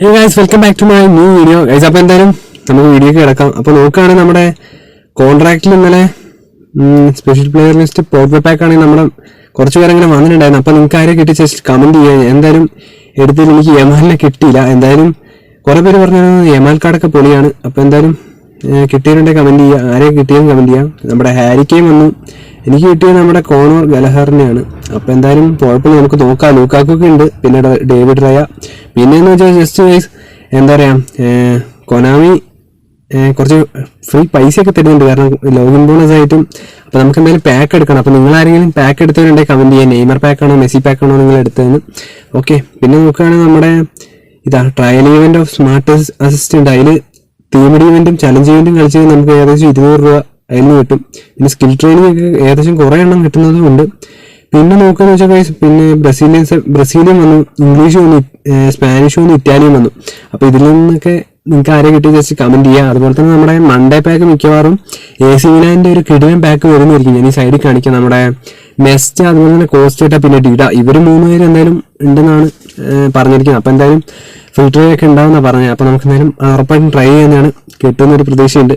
Hey guys, welcome back to my new video. Guys, അപ്പോൾ എന്തായാലും നമുക്ക് വീഡിയോക്ക് കിടക്കാം. അപ്പോൾ നോക്കുകയാണെങ്കിൽ നമ്മുടെ കോൺട്രാക്റ്റിൽ ഇന്നലെ special player list port pack ആണെങ്കിൽ നമ്മുടെ കുറച്ച് പേര് അങ്ങനെ വന്നിട്ടുണ്ടായിരുന്നു. അപ്പോൾ നിങ്ങൾക്ക് ആരെ കിട്ടി ജസ്റ്റ് കമൻറ്റ് ചെയ്യാൻ. എന്തായാലും എടുത്തിട്ട് എനിക്ക് യമാലിനെ കിട്ടിയില്ല. എന്തായാലും കുറേ പേര് പറഞ്ഞു യമാൽ കാർഡൊക്കെ പൊളിയാണ്. അപ്പോൾ എന്തായാലും കിട്ടിയിട്ടുണ്ടെങ്കിൽ കമൻറ്റ് ചെയ്യുക. ആരെ കിട്ടിയെന്ന് കമൻറ്റ് ചെയ്യാം. നമ്മുടെ ഹാരിക്കെയും വന്നു. എനിക്ക് കിട്ടിയത് നമ്മുടെ കോണോർ ഗലഹറിനെയാണ്. അപ്പോൾ എന്തായാലും കുഴപ്പമില്ല, നമുക്ക് നോക്കാം. ലൂക്കാക്കൊക്കെ ഉണ്ട്, പിന്നെ ഡേവിഡ് റയ. പിന്നെയെന്ന് വെച്ചാൽ ജസ്റ്റ് വൈസ് എന്താ പറയുക, കൊനാമി കുറച്ച് ഫ്രീ പൈസയൊക്കെ തരുന്നുണ്ട്, കാരണം ലോഗിൻ ബോണസ് ആയിട്ടും. അപ്പോൾ നമുക്ക് എന്തായാലും പാക്ക് എടുക്കണം. അപ്പോൾ നിങ്ങൾ ആരെങ്കിലും പാക്ക് എടുത്തവരുണ്ടെങ്കിൽ കമൻറ്റ് ചെയ്യാം. നെയ്മർ പാക്കാണോ മെസ്സി പാക്കാണോ നിങ്ങൾ എടുത്തതെന്ന്. ഓക്കെ, പിന്നെ നോക്കുകയാണെങ്കിൽ നമ്മുടെ trial event of smart assistant, അതിൽ ടീം ഇവന്റും ചലഞ്ച് ഇവന്റും കളിച്ച് നമുക്ക് ഏകദേശം 200 രൂപ അതിൽ നിന്ന് കിട്ടും. പിന്നെ സ്കിൽ ട്രെയിനിങ് ഒക്കെ ഏകദേശം കുറേ എണ്ണം കിട്ടുന്നതും ഉണ്ട്. പിന്നെ നോക്കുകയെന്ന് വെച്ചാൽ പിന്നെ ബ്രസീലിയൻ വന്നു, ഇംഗ്ലീഷ് വന്നു, സ്പാനിഷ് വന്നു, ഇറ്റാലിയൻ വന്നു. അപ്പോൾ ഇതിൽ നിന്നൊക്കെ നിങ്ങൾക്ക് ആരെ കിട്ടി ജസ്റ്റ് കമൻറ്റ് ചെയ്യുക. അതുപോലെ തന്നെ നമ്മുടെ മൺഡേ പാക്ക് മിക്കവാറും AC മിലാൻ്റെ ഒരു കിടിലൻ പാക്ക് വരുന്നതായിരിക്കും. ഞാൻ ഈ സൈഡിൽ കാണിക്കാം. നമ്മുടെ മെസ്റ്റ്, അതുപോലെ തന്നെ കോസ്റ്റേറ്റ, പിന്നെ ഡിഡ, ഇവർ 3 പേര് എന്തായാലും ഉണ്ടെന്നാണ് പറഞ്ഞിരിക്കുന്നത്. അപ്പോൾ എന്തായാലും ഫിൽറ്റർ ഒക്കെ ഉണ്ടാവുമെന്നാണ് പറഞ്ഞത്. അപ്പോൾ നമുക്ക് എന്തായാലും ഉറപ്പായിട്ടും ട്രൈ ചെയ്യുന്നതാണ്, കിട്ടുന്നൊരു പ്രതീക്ഷയുണ്ട്.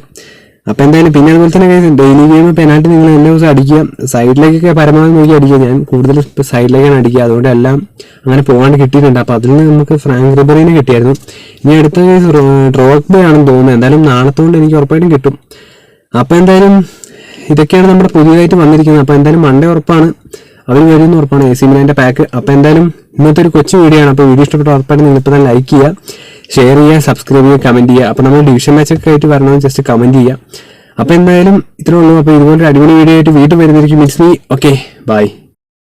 അപ്പോൾ എന്തായാലും പിന്നെ അതുപോലെ തന്നെ ഡെയിലി ഗെയിം പെനാൽറ്റി നിങ്ങൾ എല്ലാ ദിവസം അടിക്കുക. സൈഡിലേക്കൊക്കെ പരമാവധി നോക്കി അടിക്കുക. ഞാൻ കൂടുതൽ സൈഡിലേക്കാണ് അടിക്കുക, അതുകൊണ്ട് എല്ലാം അങ്ങനെ പോകാണ്ട് കിട്ടിയിട്ടുണ്ട്. അപ്പോൾ അതിൽ നിന്ന് നമുക്ക് ഫ്രാങ്ക് റിബറിനെ കിട്ടിയായിരുന്നു. ഇനി അടുത്ത കേസ് ഡ്രോഗ്ബ ആണെന്ന് തോന്നുന്നത്. എന്തായാലും നാളത്തോണ്ട് എനിക്ക് ഉറപ്പായിട്ടും കിട്ടും. അപ്പോൾ എന്തായാലും ഇതൊക്കെയാണ് നമ്മുടെ പുതിയതായിട്ട് വന്നിരിക്കുന്നത്. അപ്പോൾ എന്തായാലും മൺഡേ ഉറപ്പാണ്, അവർ വരുമെന്ന് ഉറപ്പാണ് AC മിലാൻ്റെ പാക്ക്. അപ്പോൾ എന്തായാലും ഇന്നത്തെ ഒരു കൊച്ചു വീഡിയോ ആണ്. അപ്പോൾ വീഡിയോ ഇഷ്ടപ്പെട്ട ഉറപ്പായിട്ട് നിങ്ങളിപ്പോൾ തന്നെ ലൈക്ക് ചെയ്യുക, ഷെയർ ചെയ്യുക, സബ്സ്ക്രൈബ് ചെയ്യുക, കമൻറ്റ് ചെയ്യുക. അപ്പോൾ നമ്മൾ ഡിവിഷൻ മാച്ചൊക്കെ ആയിട്ട് വരണമെന്ന് ജസ്റ്റ് കമൻറ്റ് ചെയ്യുക. അപ്പോൾ എന്തായാലും ഇത്രേ ഉള്ളൂ. അപ്പോൾ ഇതുപോലെ അടിപൊളി വീഡിയോ ആയിട്ട് വീണ്ടും വരുന്നതായിരിക്കും. It's me. Okay, by.